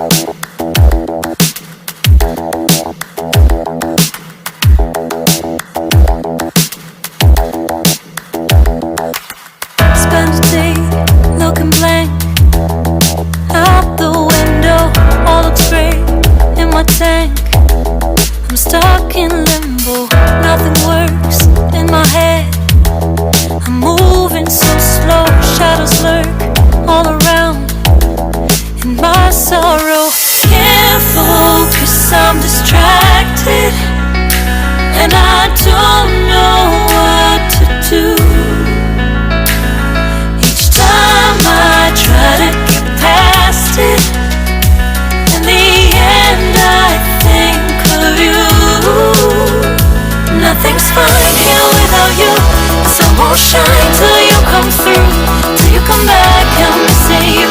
Spend a day looking blank out the window, all looks great in my tank. I'm stuck in limbo, nothing works in my head. I'm moving so slow, shadows lurk all around. In my sorrow, can't focus, I'm distracted, and I don't know what to do. Each time I try to get past it, in the end I think of you. Nothing's fine here without you. The sun won't shine till you come through. Till you come back, I'm missing you.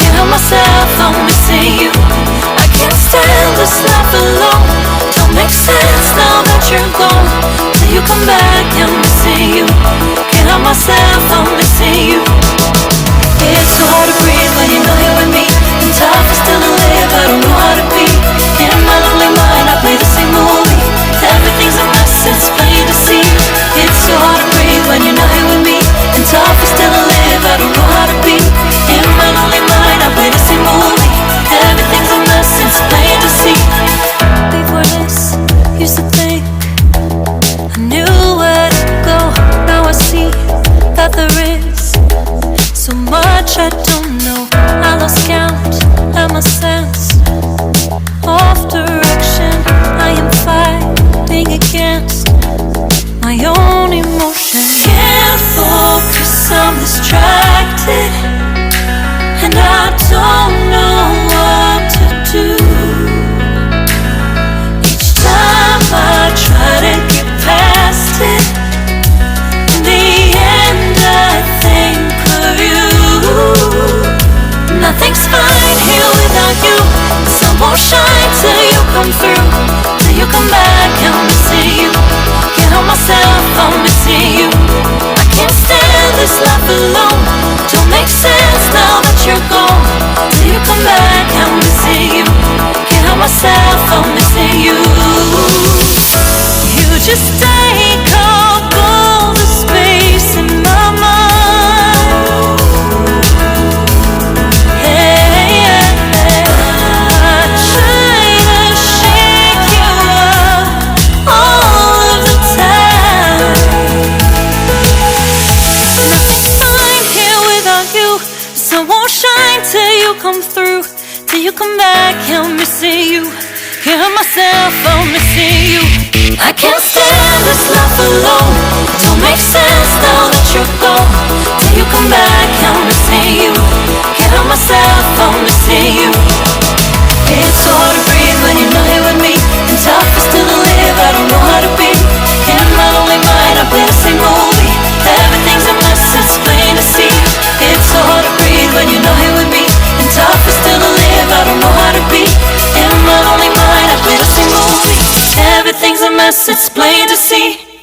Can't help myself, I'm missing you. I can't stand this life alone. Don't make sense now that you're gone. Till you come back, I'm missing you. Can't help myself, I'm missing you. It's so hard to breathe when you're not here with me. And tough is still to live, I don't know how to be. In my lonely mind, I play the same movie. Everything's a mess, it's plain to see. It's so hard to breathe when you're not here with me. And tough is still to live, I don't know how to be. In my lonely mind, I play the same movie. Everything's a mess, it's plain to see. Before this, used to think I knew where to go. Now I see that there is so much I don't know. I lost count at my sense of direction. I am fighting against my own emotion. Can't focus, I'm distracted, and I don't know what to do. Each time I try to get past it, in the end I think of you. Nothing's fine here without you. The sun won't shine till you come through. Till you come back, I'm missing you. Can't help myself, I'm missing you. I can't stand this life alone. Don't make sense now that you're gone. Till you come back, I'm missing you. Can't help myself, I'm missing you. You just take up all the space in my mind. Till you come through, till you come back, I'm missing you. Can't help myself, I'm missing you. I can't stand this life alone. Don't make sense now that you're gone. Till you come back, I'm missing you. Can't help myself, I'm missing you. It's so hard to breathe when you're not here with me. And tough is still to live, I don't know how to be. In my lonely mind, I play the same movie. Everything's a mess, it's plain to see. It's so hard to breathe when you're not here with me. And tough is still to live, I don't know how to be. In my lonely mind, I play the same movie. Everything's a mess, it's plain to see.